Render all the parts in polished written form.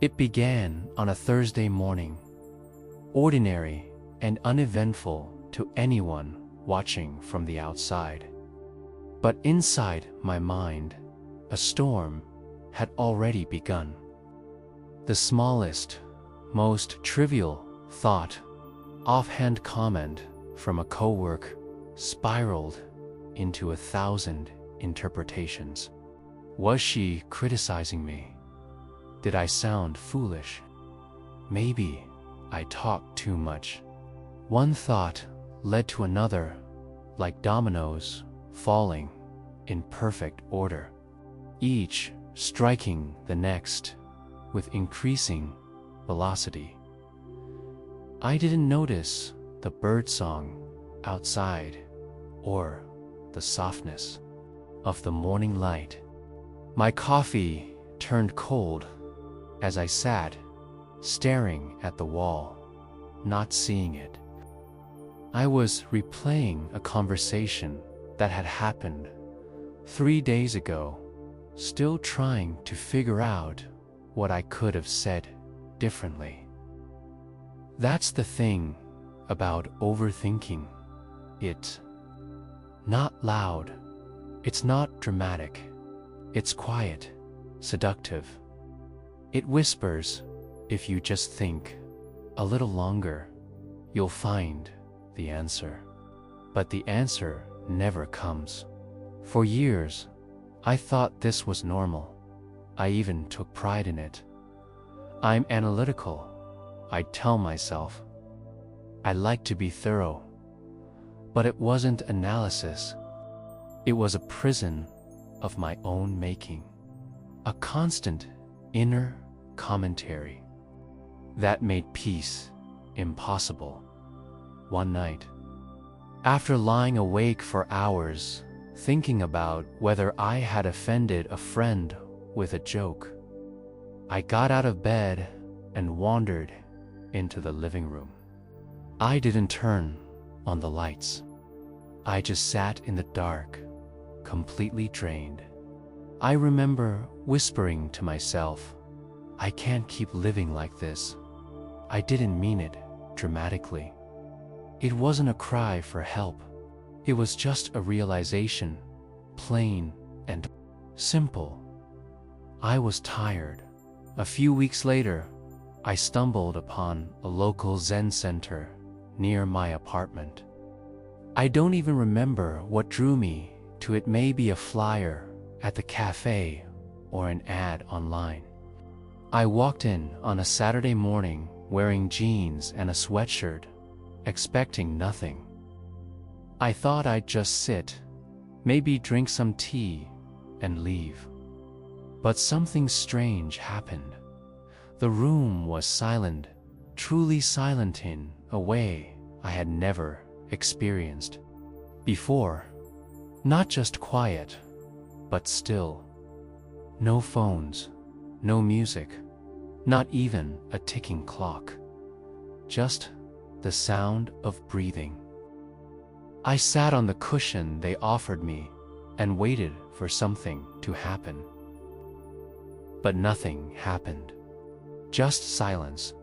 It began on a Thursday morning, ordinary and uneventful to anyone watching from the outside. But inside my mind, a storm had already begun. The smallest, most trivial thought, offhand comment from a coworker, spiraled into 1,000 interpretations. Was she criticizing me? Did I sound foolish? Maybe I talked too much. One thought led to another, like dominoes falling in perfect order, each striking the next with increasing velocity. I didn't notice the birdsong outside or the softness of the morning light. My coffee turned cold as I sat staring at the wall, not seeing it. I was replaying a conversation that had happened 3 days ago, still trying to figure out what I could have said differently. That's the thing about overthinking. It's not loud, it's not dramatic, it's quiet, seductive. It whispers, if you just think a little longer, you'll find the answer. But the answer never comes. For years, I thought this was normal. I even took pride in it. I'm analytical, I'd tell myself. I like to be thorough. But it wasn't analysis. It was a prison of my own making. A constant inner commentary that made peace impossible. One night, after lying awake for hours, thinking about whether I had offended a friend with a joke, I got out of bed and wandered into the living room. I didn't turn on the lights. I just sat in the dark, completely drained. I remember whispering to myself, I can't keep living like this. I didn't mean it dramatically. It wasn't a cry for help. It was just a realization, plain and simple. I was tired. A few weeks later, I stumbled upon a local Zen center near my apartment. I don't even remember what drew me to it. Maybe a flyer at the cafe or an ad online. I walked in on a Saturday morning wearing jeans and a sweatshirt, expecting nothing. I thought I'd just sit, maybe drink some tea, and leave. But something strange happened. The room was silent, truly silent in a way I had never experienced before. Not just quiet, but still. No phones, no music, not even a ticking clock. Just the sound of breathing. I sat on the cushion they offered me and waited for something to happen. But nothing happened. Just silence.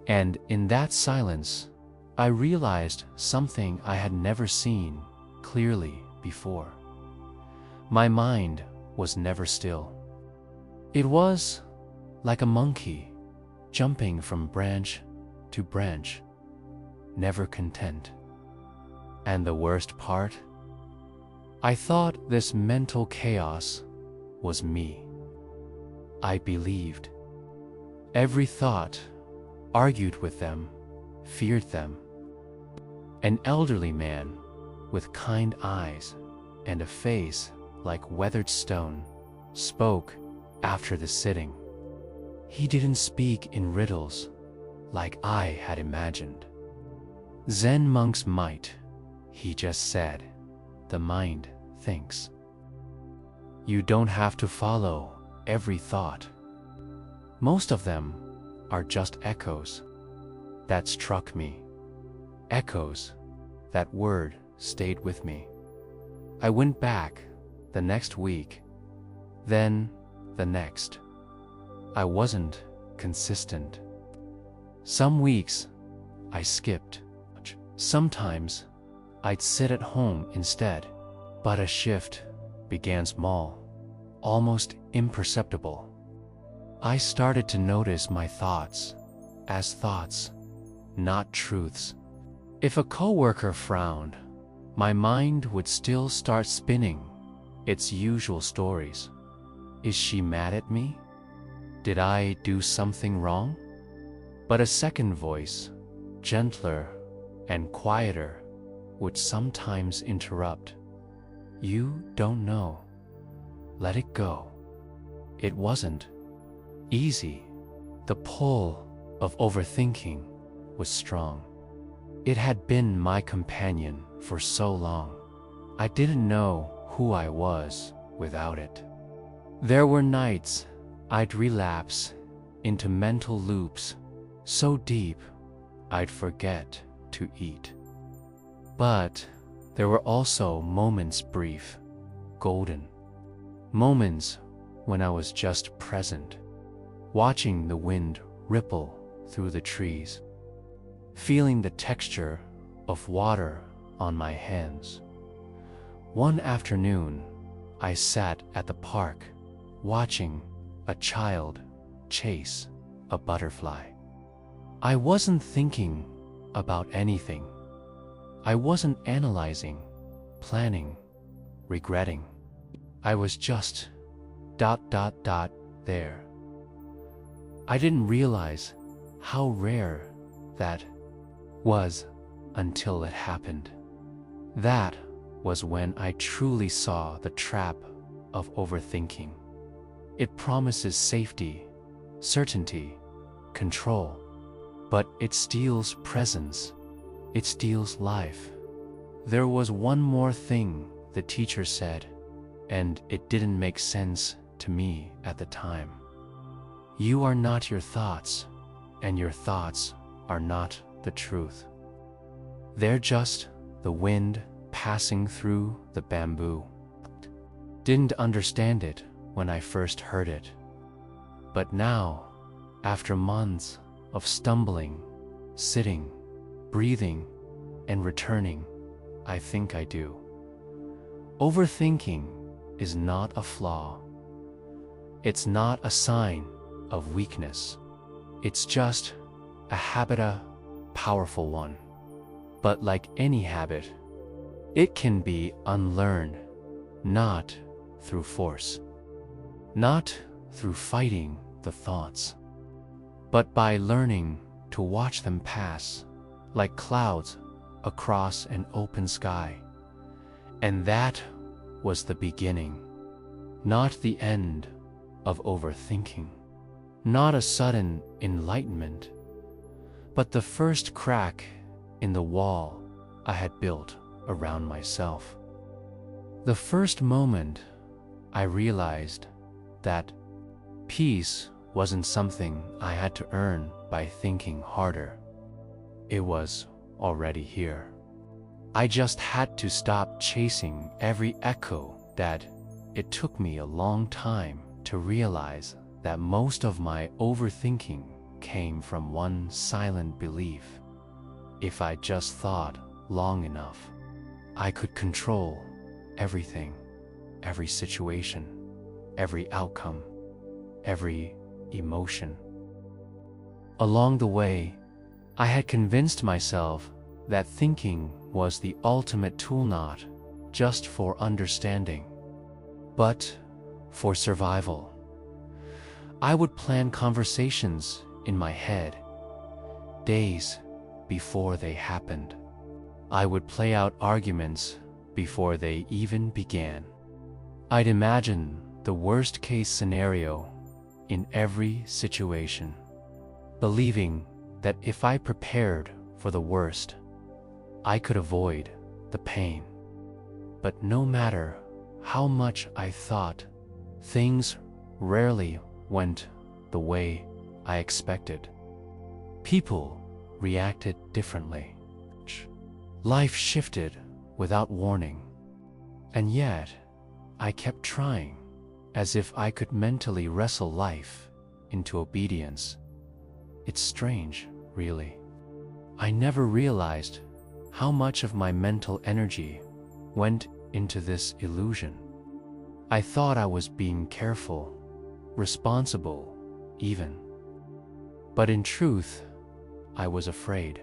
And in that silence, I realized something I had never seen clearly before. My mind was never still. It was like a monkey jumping from branch to branch, never content. And the worst part? I thought this mental chaos was me. I believed. Every thought, argued with them, feared them. An elderly man with kind eyes and a face like weathered stone spoke after the sitting. He didn't speak in riddles like I had imagined. Zen monks might, he just said. The mind thinks. You don't have to follow every thought. Most of them are just echoes. That struck me. Echoes. That word stayed with me. I went back the next week, then the next. I wasn't consistent. Some weeks, I skipped. Sometimes, I'd sit at home instead. But a shift began small, almost imperceptible. I started to notice my thoughts as thoughts, not truths. If a coworker frowned, my mind would still start spinning its usual stories. Is she mad at me? Did I do something wrong? But a second voice, gentler and quieter, would sometimes interrupt. You don't know. Let it go. It wasn't easy. The pull of overthinking was strong. It had been my companion for so long. I didn't know who I was without it. There were nights I'd relapse into mental loops so deep I'd forget to eat. But there were also moments, brief, golden moments, when I was just present, watching the wind ripple through the trees, feeling the texture of water on my hands. One afternoon, I sat at the park, watching a child chase a butterfly. I wasn't thinking about anything. I wasn't analyzing, planning, regretting. I was just ... there. I didn't realize how rare that was until it happened. That was when I truly saw the trap of overthinking. It promises safety, certainty, control, but it steals presence. It steals life. There was one more thing the teacher said, and it didn't make sense to me at the time. You are not your thoughts, and your thoughts are not the truth. They're just the wind passing through the bamboo. Didn't understand it when I first heard it. But now, after months of stumbling, sitting, breathing, and returning, I think I do. Overthinking is not a flaw. It's not a sign of weakness. It's just a habit, a powerful one. But like any habit, it can be unlearned, not through force, not through fighting the thoughts, but by learning to watch them pass like clouds across an open sky. And that was the beginning, not the end of overthinking. Not a sudden enlightenment, but the first crack in the wall I had built around myself. The first moment I realized that peace wasn't something I had to earn by thinking harder. It was already here. I just had to stop chasing every echo. That it took me a long time to realize that most of my overthinking came from one silent belief. If I just thought long enough, I could control everything, every situation, every outcome, every emotion. Along the way, I had convinced myself that thinking was the ultimate tool, not just for understanding, but for survival. I would plan conversations in my head days before they happened. I would play out arguments before they even began. I'd imagine the worst-case scenario in every situation, believing that if I prepared for the worst, I could avoid the pain. But no matter how much I thought, things rarely went the way I expected. People reacted differently. Life shifted without warning. And yet, I kept trying, as if I could mentally wrestle life into obedience. It's strange, really. I never realized how much of my mental energy went into this illusion. I thought I was being careful, responsible, even. But in truth, I was afraid.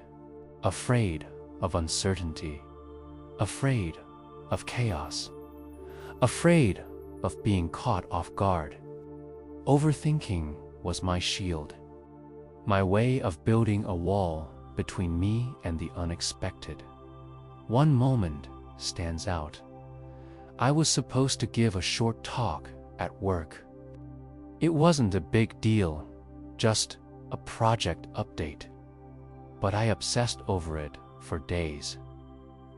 Afraid of uncertainty. Afraid of chaos. Afraid of being caught off guard. Overthinking was my shield, my way of building a wall between me and the unexpected. One moment stands out. I was supposed to give a short talk at work. It wasn't a big deal, just a project update. But I obsessed over it for days.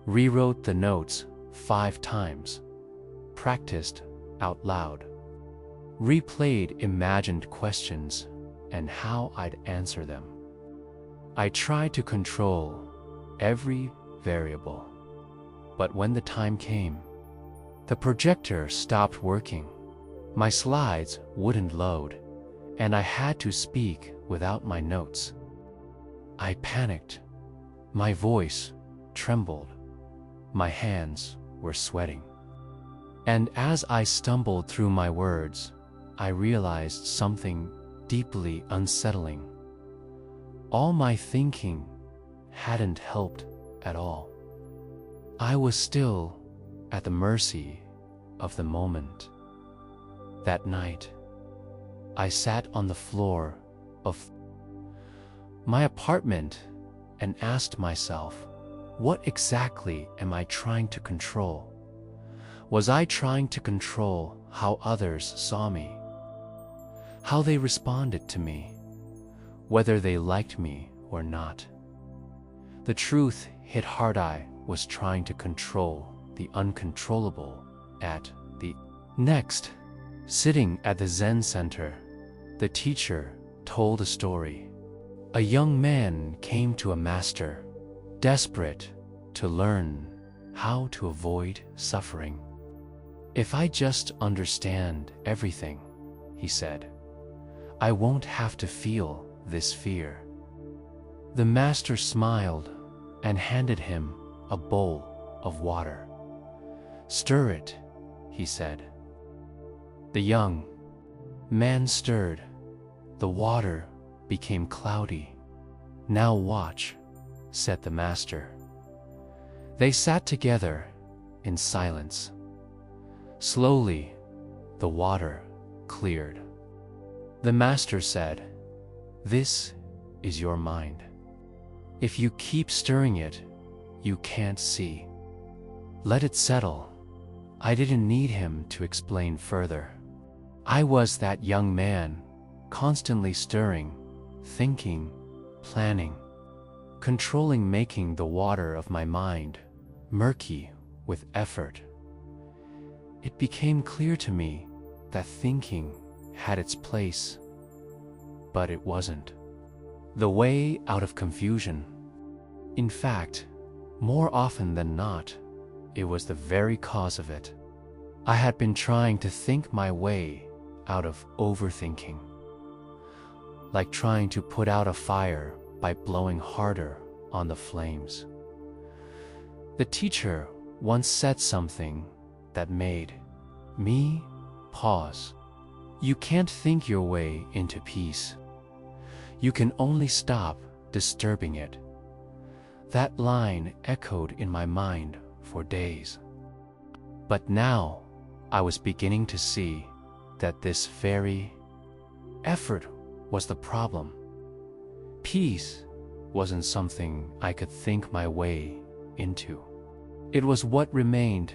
Rewrote the notes 5 times. Practiced out loud. Replayed imagined questions and how I'd answer them. I tried to control every variable. But when the time came, the projector stopped working. My slides wouldn't load, and I had to speak without my notes. I panicked. My voice trembled. My hands were sweating. And as I stumbled through my words, I realized something deeply unsettling. All my thinking hadn't helped at all. I was still at the mercy of the moment. That night, I sat on the floor of my apartment and asked myself, what exactly am I trying to control? Was I trying to control how others saw me? How they responded to me? Whether they liked me or not? The truth hit hard. I was trying to control the uncontrollable. At the next, sitting at the Zen center, the teacher told a story. A young man came to a master, desperate to learn how to avoid suffering. If I just understand everything, he said, I won't have to feel this fear. The master smiled and handed him a bowl of water. Stir it, he said. The young man stirred. The water became cloudy. Now watch, said the master. They sat together in silence. Slowly, the water cleared. The master said, this is your mind. If you keep stirring it, you can't see. Let it settle. I didn't need him to explain further. I was that young man, constantly stirring, thinking, planning, controlling, making the water of my mind murky with effort. It became clear to me that thinking had its place, but it wasn't the way out of confusion. In fact, more often than not, it was the very cause of it. I had been trying to think my way out of overthinking, like trying to put out a fire by blowing harder on the flames. The teacher once said something that made me pause. You can't think your way into peace. You can only stop disturbing it. That line echoed in my mind for days. But now I was beginning to see that this very effort was the problem. Peace wasn't something I could think my way into. It was what remained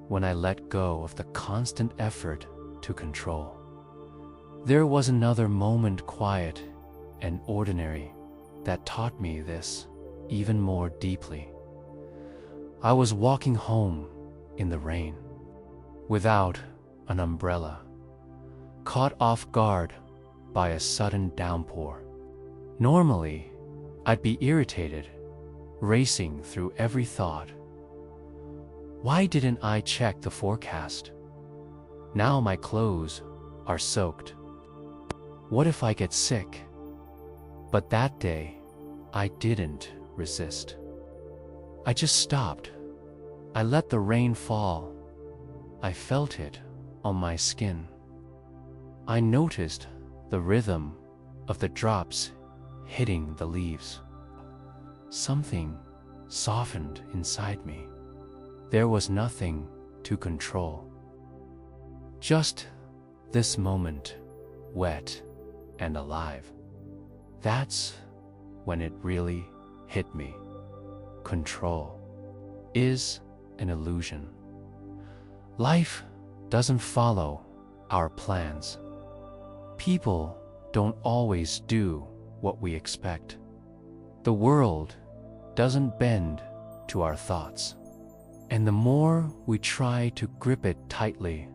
when I let go of the constant effort to control. There was another moment, quiet and ordinary, that taught me this even more deeply. I was walking home in the rain, without an umbrella, caught off guard by a sudden downpour. Normally, I'd be irritated, racing through every thought. Why didn't I check the forecast? Now my clothes are soaked. What if I get sick? But that day, I didn't resist. I just stopped. I let the rain fall. I felt it on my skin. I noticed the rhythm of the drops hitting the leaves. Something softened inside me. There was nothing to control. Just this moment, wet and alive. That's when it really hit me. Control is an illusion. Life doesn't follow our plans. People don't always do what we expect. The world doesn't bend to our thoughts. And the more we try to grip it tightly,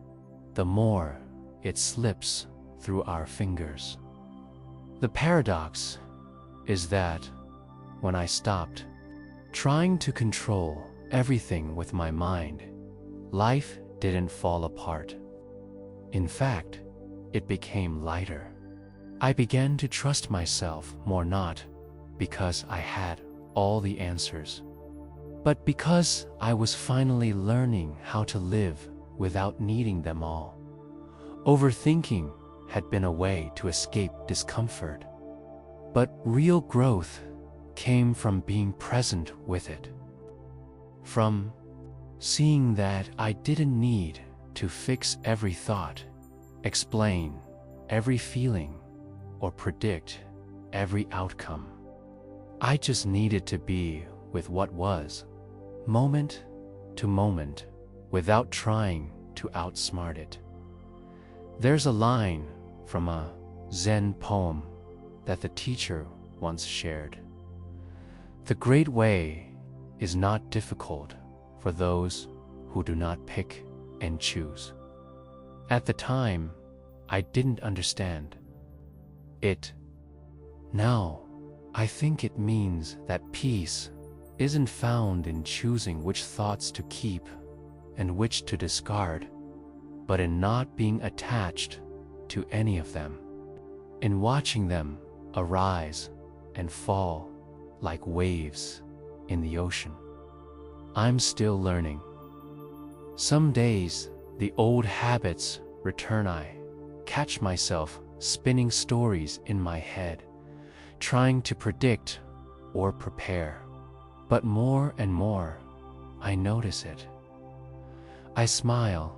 the more it slips through our fingers. The paradox is that when I stopped trying to control everything with my mind, life didn't fall apart. In fact, it became lighter. I began to trust myself more, not because I had all the answers, but because I was finally learning how to live without needing them all. Overthinking had been a way to escape discomfort, but real growth came from being present with it. From seeing that I didn't need to fix every thought, explain every feeling, or predict every outcome. I just needed to be with what was, moment to moment, without trying to outsmart it. There's a line from a Zen poem that the teacher once shared. The great way is not difficult for those who do not pick and choose. At the time, I didn't understand it. Now, I think it means that peace isn't found in choosing which thoughts to keep and which to discard, but in not being attached to any of them, in watching them arise and fall like waves in the ocean. I'm still learning. Some days, the old habits return. I catch myself spinning stories in my head, trying to predict or prepare. But more and more, I notice it. I smile,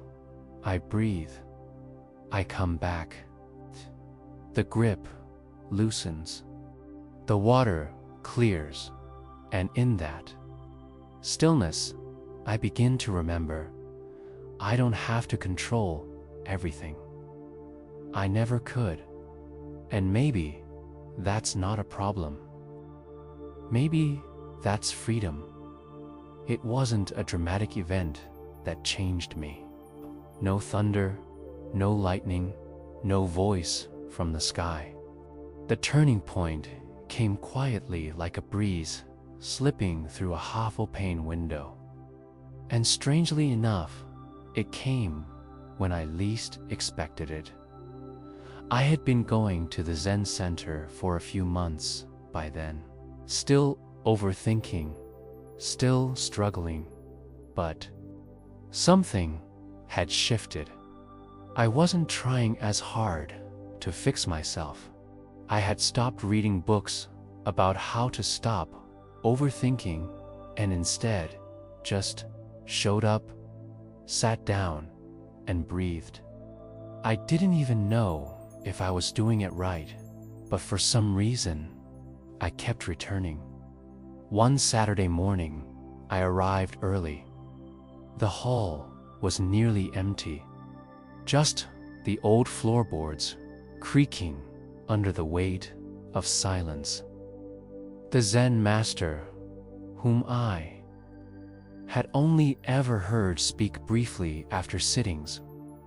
I breathe, I come back. The grip loosens, the water clears, and in that stillness, I begin to remember I don't have to control everything. I never could, and maybe that's not a problem. Maybe that's freedom. It wasn't a dramatic event that changed me. No thunder, no lightning, no voice from the sky. The turning point came quietly like a breeze slipping through a half-opaque window. And strangely enough, it came when I least expected it. I had been going to the Zen center for a few months by then, still overthinking, still struggling, but something had shifted. I wasn't trying as hard to fix myself. I had stopped reading books about how to stop overthinking and instead just showed up, sat down, and breathed. I didn't even know if I was doing it right, but for some reason, I kept returning. One Saturday morning, I arrived early. The hall was nearly empty, just the old floorboards creaking under the weight of silence. The Zen master, whom I had only ever heard speak briefly after sittings,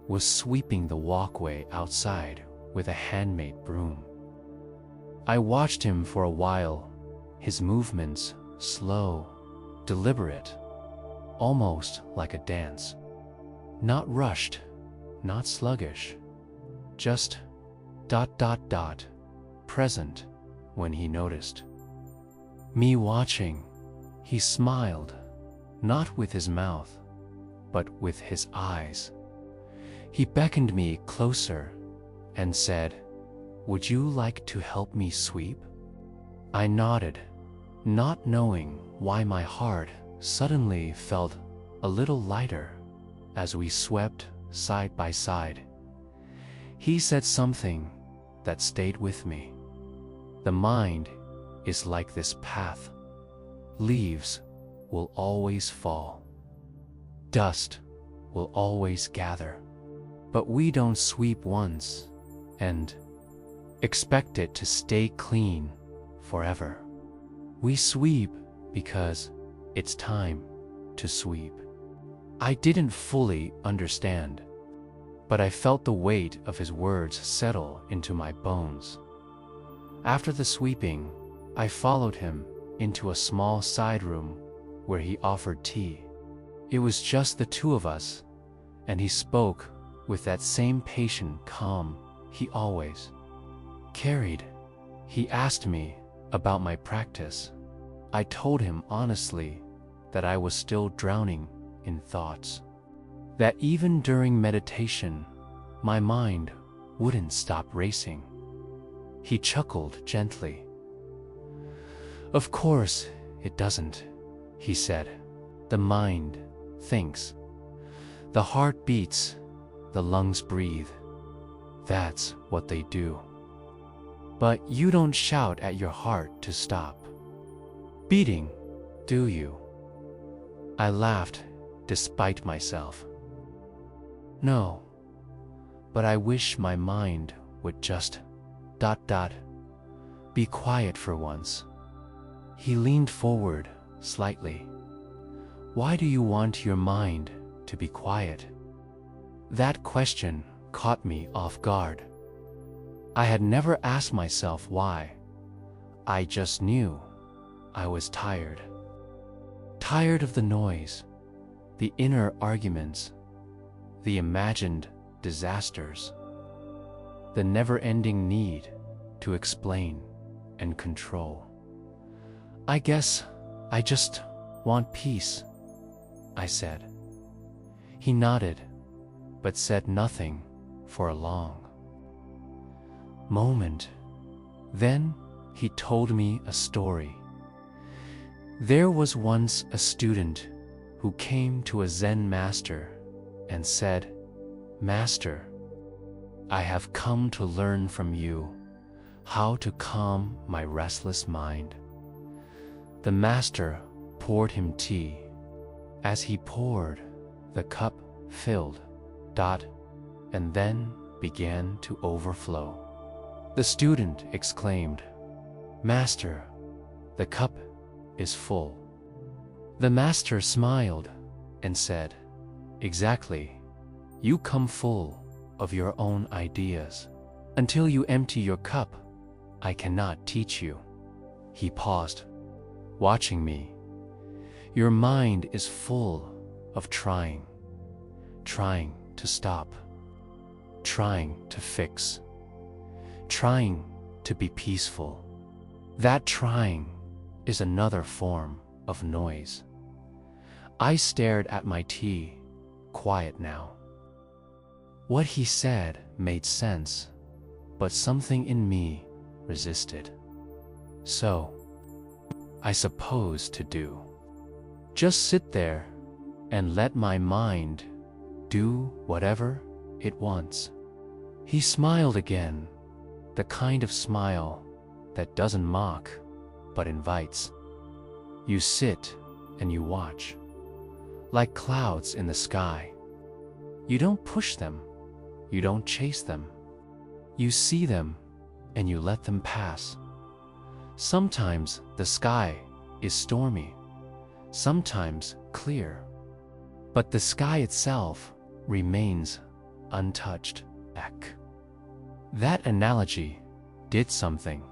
was sweeping the walkway outside with a handmade broom. I watched him for a while, his movements slow, deliberate, almost like a dance. Not rushed, not sluggish, just present when he noticed. Me watching, he smiled, not with his mouth, but with his eyes. He beckoned me closer and said, "Would you like to help me sweep?" I nodded, not knowing why my heart suddenly felt a little lighter as we swept side by side. He said something that stayed with me. The mind is like this path. Leaves will always fall. Dust will always gather. But we don't sweep once and expect it to stay clean forever. We sweep because it's time to sweep. I didn't fully understand, but I felt the weight of his words settle into my bones. After the sweeping, I followed him into a small side room where he offered tea. It was just the two of us, and he spoke with that same patient calm he always carried. He asked me about my practice. I told him honestly that I was still drowning in thoughts, that even during meditation, my mind wouldn't stop racing. He chuckled gently. "Of course it doesn't," he said. "The mind thinks. The heart beats, the lungs breathe. That's what they do. But you don't shout at your heart to stop beating, do you?" I laughed despite myself. "No, but I wish my mind would just ... be quiet for once." He leaned forward slightly. "Why do you want your mind to be quiet?" That question caught me off guard. I had never asked myself why. I just knew I was tired. Tired of the noise, the inner arguments, the imagined disasters, the never-ending need to explain and control. "I guess I just want peace," I said. He nodded, but said nothing for a long moment. Then he told me a story. There was once a student who came to a Zen master and said, "Master, I have come to learn from you how to calm my restless mind." The master poured him tea. As he poured, the cup filled, and then began to overflow. The student exclaimed, "Master, the cup is full." The master smiled and said, "Exactly. You come full of your own ideas. Until you empty your cup, I cannot teach you." He paused, watching me. "Your mind is full of trying to stop, trying to fix, trying to be peaceful. That trying is another form of noise." I stared at my tea, quiet now. What he said made sense, but something in me resisted. So, I suppose to do. Just sit there and let my mind do whatever it wants. He smiled again, the kind of smile that doesn't mock, but invites. You sit and you watch, like clouds in the sky. You don't push them, you don't chase them. You see them and you let them pass. Sometimes the sky is stormy, sometimes clear, but the sky itself remains untouched. That analogy did something.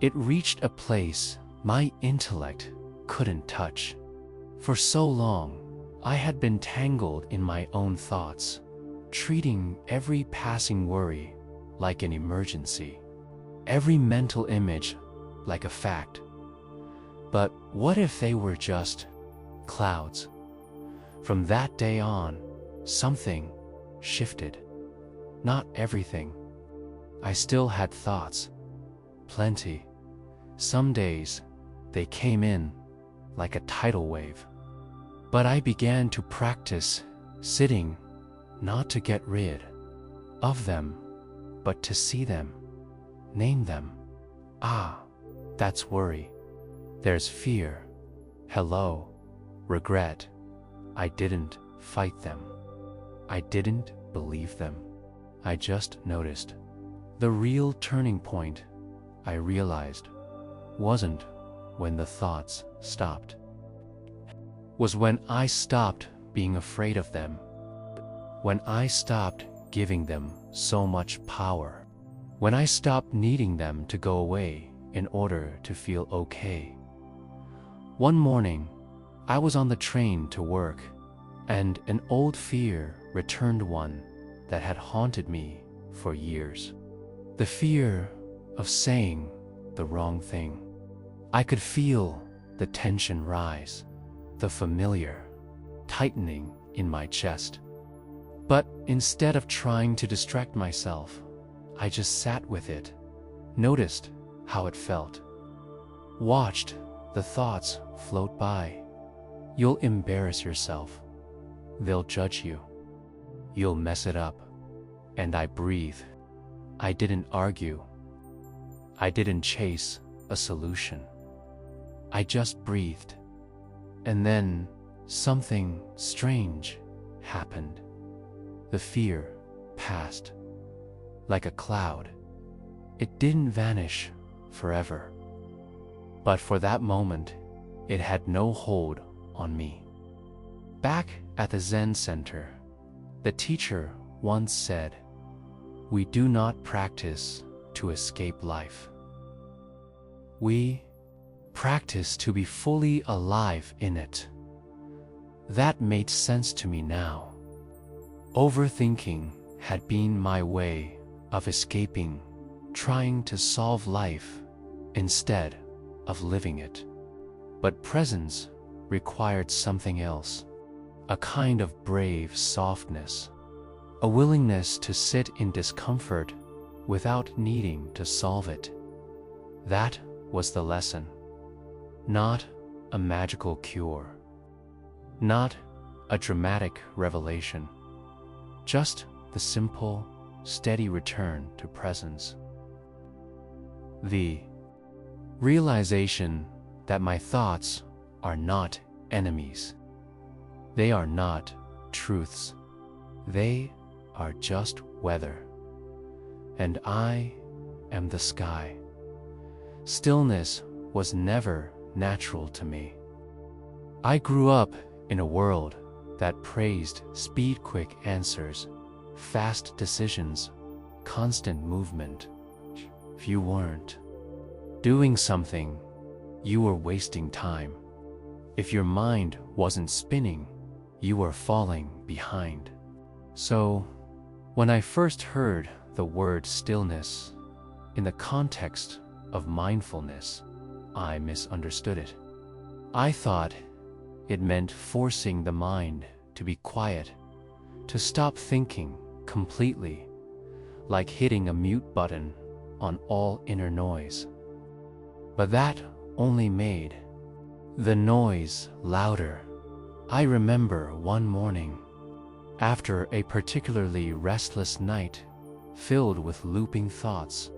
It reached a place my intellect couldn't touch. For so long, I had been tangled in my own thoughts, treating every passing worry like an emergency, every mental image like a fact. But what if they were just clouds? From that day on, something shifted. Not everything. I still had thoughts. Plenty. Some days, they came in like a tidal wave. But I began to practice sitting, not to get rid of them, but to see them, name them. Ah, that's worry. There's fear. Hello, regret. I didn't fight them. I didn't believe them. I just noticed. The real turning point, I realized, wasn't when the thoughts stopped. Was when I stopped being afraid of them. When I stopped giving them so much power. When I stopped needing them to go away in order to feel okay. One morning, I was on the train to work, and an old fear returned, one that had haunted me for years. The fear of saying the wrong thing. I could feel the tension rise, the familiar tightening in my chest. But instead of trying to distract myself, I just sat with it, noticed how it felt, watched the thoughts float by. You'll embarrass yourself. They'll judge you. You'll mess it up. And I breathe. I didn't argue. I didn't chase a solution. I just breathed. And then something strange happened. The fear passed. Like a cloud. It didn't vanish forever. But for that moment, it had no hold on me. Back at the Zen center, the teacher once said, "We do not practice to escape life. We practice to be fully alive in it." That made sense to me now. Overthinking had been my way of escaping, trying to solve life instead of living it. But presence required something else, a kind of brave softness, a willingness to sit in discomfort without needing to solve it. That was the lesson. Not a magical cure. Not a dramatic revelation. Just the simple, steady return to presence. The realization that my thoughts are not enemies. They are not truths. They are just weather. And I am the sky. Stillness was never natural to me. I grew up in a world that praised speed-quick answers, fast decisions, constant movement. If you weren't doing something, you were wasting time. If your mind wasn't spinning, you were falling behind. So, when I first heard the word stillness in the context of mindfulness, I misunderstood it. I thought it meant forcing the mind to be quiet, to stop thinking completely, like hitting a mute button on all inner noise. But that only made the noise louder. I remember one morning, after a particularly restless night filled with looping thoughts,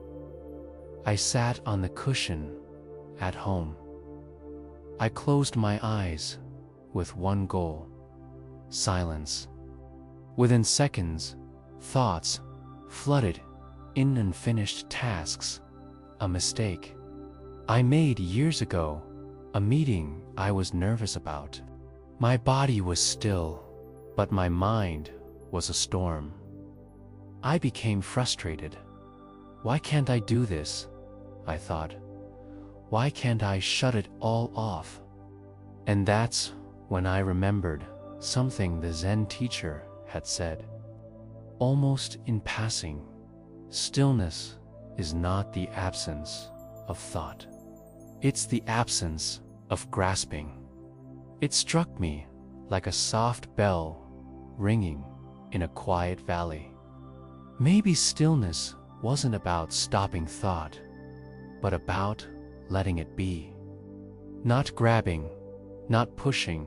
I sat on the cushion at home. I closed my eyes with one goal: silence. Within seconds, thoughts flooded in: unfinished tasks, a mistake I made years ago, a meeting I was nervous about. My body was still, but my mind was a storm. I became frustrated. Why can't I do this? I thought. Why can't I shut it all off? And that's when I remembered something the Zen teacher had said, almost in passing. Stillness is not the absence of thought. It's the absence of grasping. It struck me like a soft bell ringing in a quiet valley. Maybe stillness wasn't about stopping thought, but about letting it be. Not grabbing, not pushing,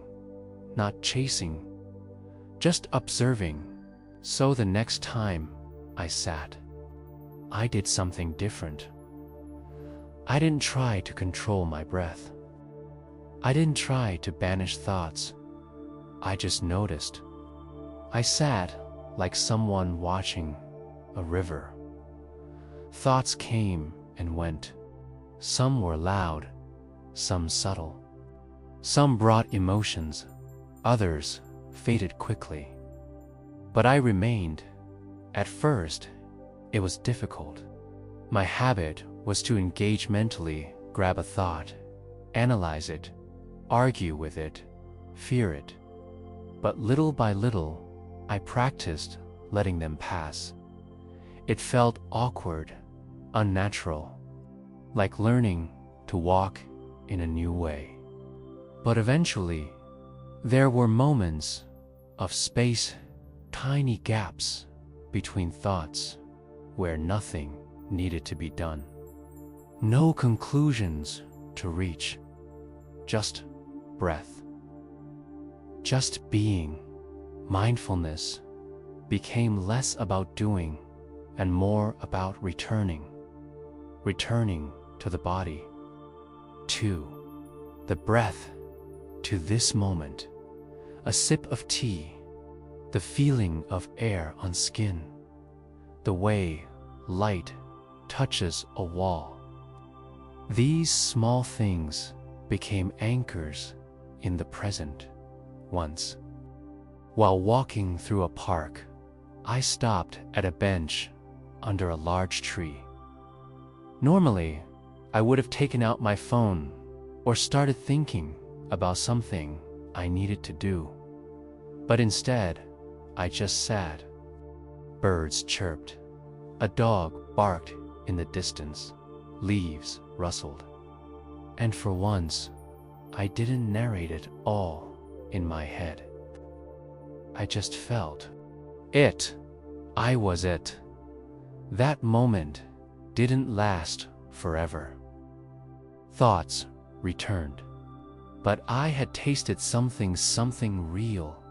not chasing, just observing. So the next time I sat, I did something different. I didn't try to control my breath. I didn't try to banish thoughts. I just noticed. I sat like someone watching a river. Thoughts came and went. Some were loud, some subtle. Some brought emotions, others faded quickly. But I remained. At first, it was difficult. My habit was to engage mentally, grab a thought, analyze it, argue with it, fear it. But little by little, I practiced letting them pass. It felt awkward, unnatural, like learning to walk in a new way. But eventually, there were moments of space, tiny gaps between thoughts where nothing needed to be done. No conclusions to reach, just breath. Just being. Mindfulness became less about doing and more about returning to the body, to the breath, to this moment, a sip of tea, the feeling of air on skin, the way light touches a wall. These small things became anchors in the present. Once, while walking through a park, I stopped at a bench under a large tree. Normally, I would have taken out my phone or started thinking about something I needed to do. But instead, I just sat. Birds chirped. A dog barked in the distance. Leaves rustled. And for once, I didn't narrate it all in my head. I just felt it. I was it. That moment didn't last forever. Thoughts returned, but I had tasted something real,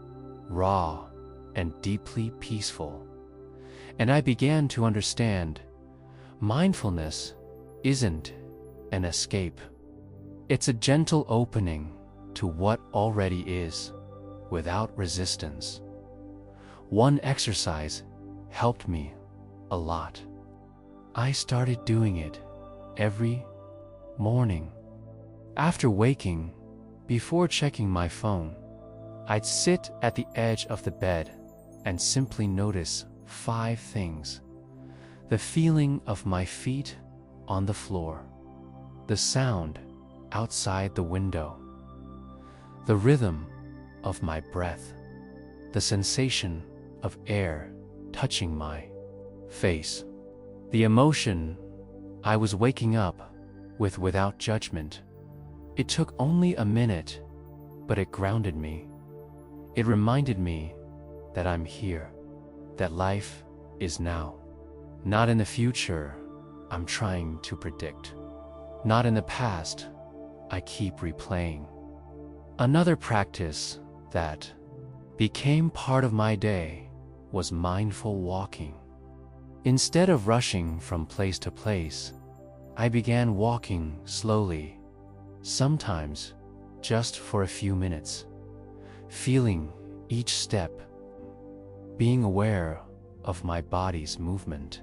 raw, and deeply peaceful. And I began to understand mindfulness isn't an escape. It's a gentle opening to what already is, without resistance. One exercise helped me a lot. I started doing it every morning. After waking, before checking my phone, I'd sit at the edge of the bed and simply notice 5 things. The feeling of my feet on the floor, the sound outside the window, the rhythm of my breath, the sensation of air touching my face, the emotion I was waking up with without judgment. It took only a minute, but it grounded me. It reminded me that I'm here, that life is now, not in the future I'm trying to predict, not in the past I keep replaying. Another practice that became part of my day was mindful walking. Instead of rushing from place to place, I began walking slowly, sometimes just for a few minutes, feeling each step, being aware of my body's movement.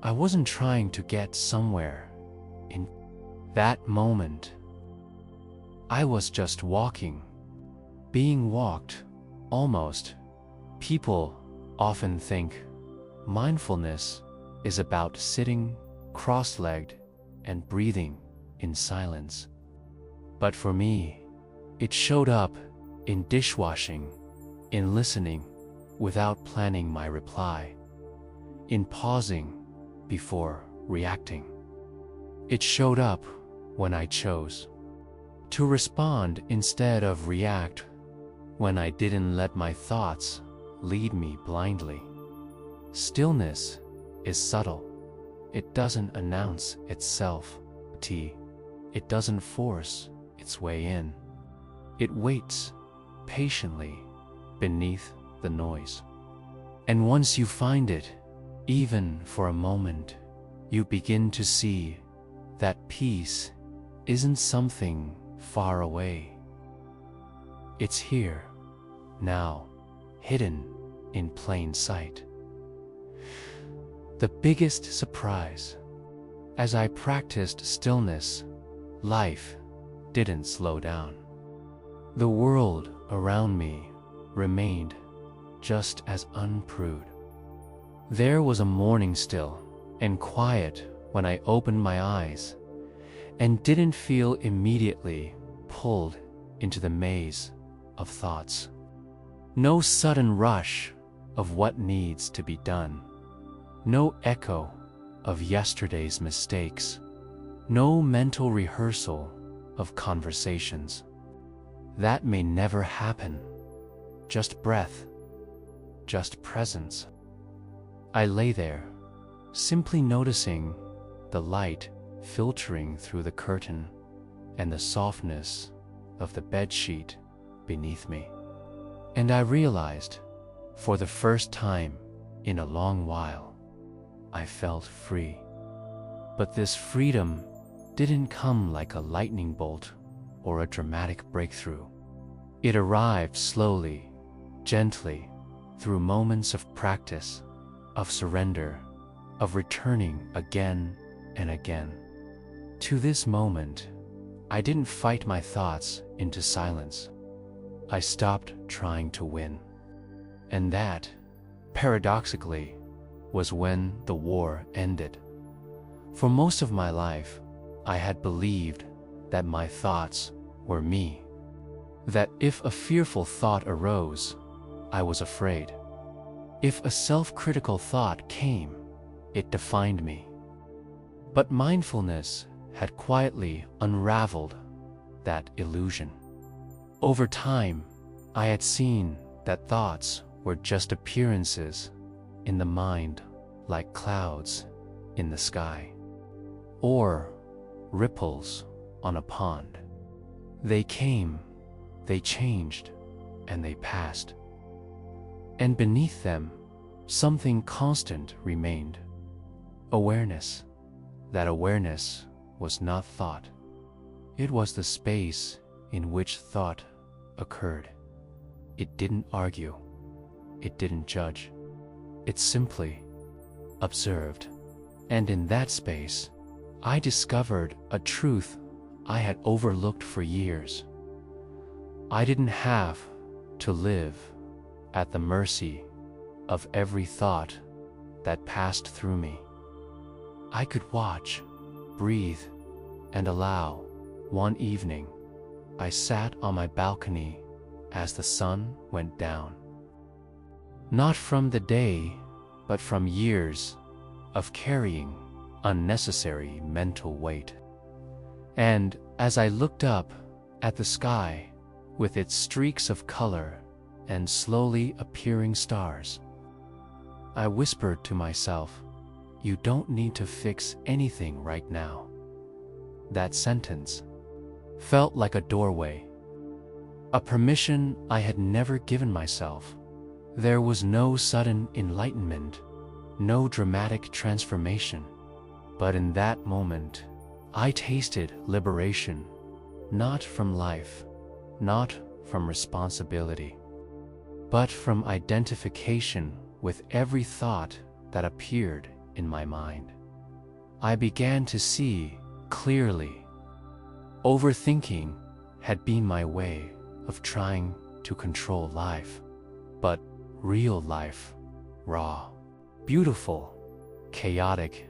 I wasn't trying to get somewhere in that moment. I was just walking, being walked, almost. People often think mindfulness is about sitting cross-legged and breathing in silence. But for me, it showed up in dishwashing, in listening without planning my reply, in pausing before reacting. It showed up when I chose to respond instead of react, when I didn't let my thoughts lead me blindly. Stillness is subtle. It doesn't announce itself. It doesn't force its way in. It waits patiently beneath the noise. And once you find it, even for a moment, you begin to see that peace isn't something far away. It's here, now, hidden in plain sight. The biggest surprise: as I practiced stillness, life didn't slow down. The world around me remained just as unprude. There was a morning still and quiet when I opened my eyes, and didn't feel immediately pulled into the maze of thoughts. No sudden rush of what needs to be done. No echo of yesterday's mistakes. No mental rehearsal of conversations. That may never happen. Just breath. Just presence. I lay there, simply noticing the light filtering through the curtain and the softness of the bedsheet beneath me. And I realized, for the first time in a long while, I felt free. But this freedom didn't come like a lightning bolt or a dramatic breakthrough. It arrived slowly, gently, through moments of practice, of surrender, of returning again and again. To this moment, I didn't fight my thoughts into silence. I stopped trying to win. And that, paradoxically, was when the war ended. For most of my life, I had believed that my thoughts were me. That if a fearful thought arose, I was afraid. If a self-critical thought came, it defined me. But mindfulness had quietly unraveled that illusion. Over time, I had seen that thoughts were just appearances in the mind, like clouds in the sky, or ripples on a pond. They came, they changed, and they passed. And beneath them, something constant remained. Awareness. That awareness was not thought. It was the space in which thought occurred. It didn't argue. It didn't judge. It simply observed. And in that space, I discovered a truth I had overlooked for years. I didn't have to live at the mercy of every thought that passed through me. I could watch, breathe, and allow. One evening, I sat on my balcony as the sun went down. Not from the day, but from years of carrying unnecessary mental weight. And as I looked up at the sky with its streaks of color and slowly appearing stars, I whispered to myself, "You don't need to fix anything right now." That sentence felt like a doorway, a permission I had never given myself. There was no sudden enlightenment, no dramatic transformation. But in that moment, I tasted liberation, not from life, not from responsibility, but from identification with every thought that appeared in my mind. I began to see clearly. Overthinking had been my way of trying to control life, but real life, raw, beautiful, chaotic,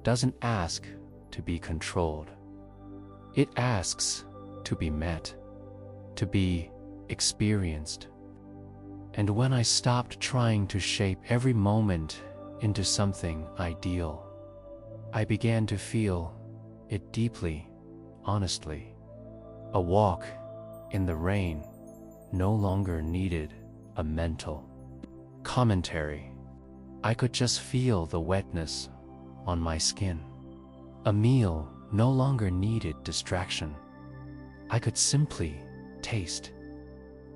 doesn't ask to be controlled. It asks to be met, to be experienced. And when I stopped trying to shape every moment into something ideal. I began to feel it deeply, honestly. A walk in the rain no longer needed a mental commentary. I could just feel the wetness on my skin. A meal no longer needed distraction. I could simply taste.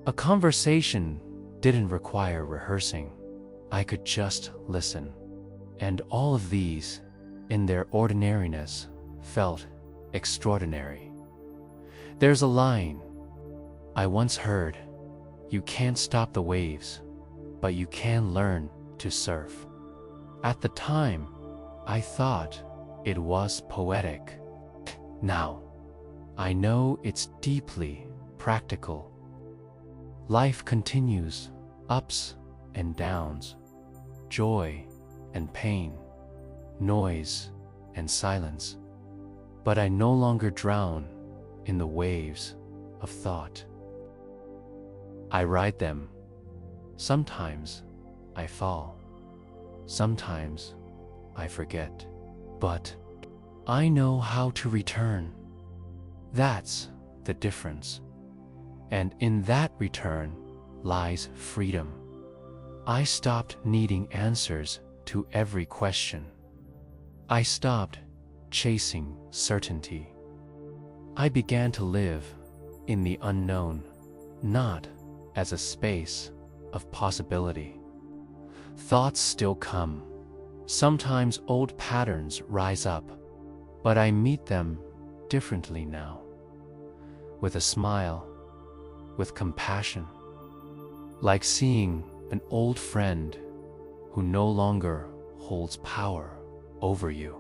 A conversation didn't require rehearsing. I could just listen. And all of these, in their ordinariness, felt extraordinary. There's a line I once heard: "You can't stop the waves, but you can learn to surf." At the time, I thought it was poetic. Now, I know it's deeply practical. Life continues, ups and downs, joy and pain, noise and silence. But I no longer drown in the waves of thought. I ride them. Sometimes I fall. Sometimes I forget. But I know how to return. That's the difference. And in that return lies freedom. I stopped needing answers to every question. I stopped chasing certainty. I began to live in the unknown, not as a space of possibility. Thoughts still come. Sometimes old patterns rise up, but I meet them differently now. With a smile, with compassion, like seeing an old friend who no longer holds power over you.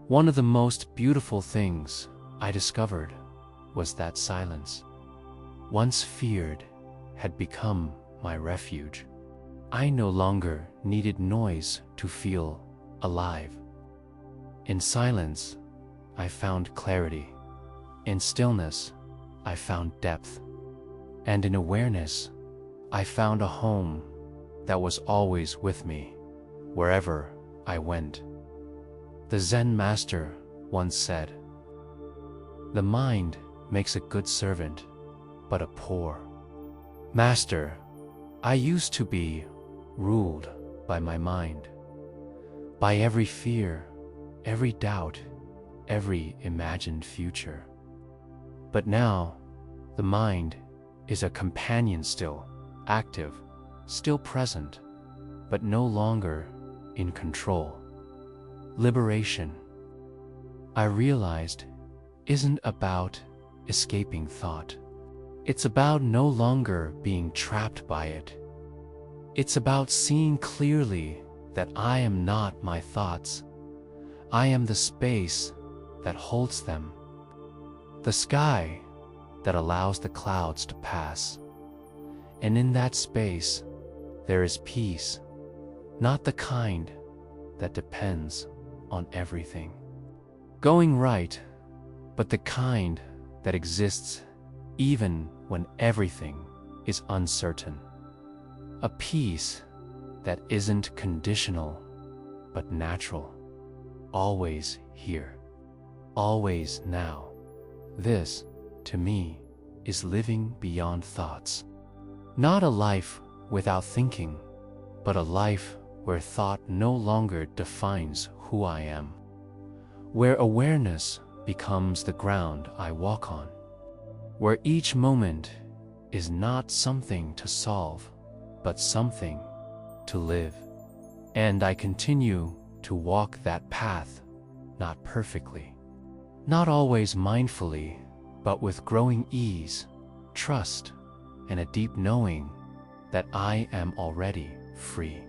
One of the most beautiful things I discovered was that silence, once feared, had become my refuge. I no longer needed noise to feel alive. In silence, I found clarity. In stillness, I found depth. And in awareness, I found a home that was always with me, wherever I went. The Zen master once said, "The mind makes a good servant, but a poor master." I used to be ruled by my mind, by every fear, every doubt, every imagined future. But now, the mind is a companion, still active, still present, but no longer in control. Liberation, I realized, isn't about escaping thought. It's about no longer being trapped by it. It's about seeing clearly that I am not my thoughts. I am the space that holds them, the sky that allows the clouds to pass. And in that space, there is peace, not the kind that depends on everything going right, but the kind that exists even when everything is uncertain. A peace that isn't conditional, but natural, always here, always now. This, to me, is living beyond thoughts. Not a life without thinking, but a life where thought no longer defines who I am, where awareness becomes the ground I walk on, where each moment is not something to solve, but something to live. And I continue to walk that path, not perfectly, not always mindfully, but with growing ease, trust, and a deep knowing that I am already free.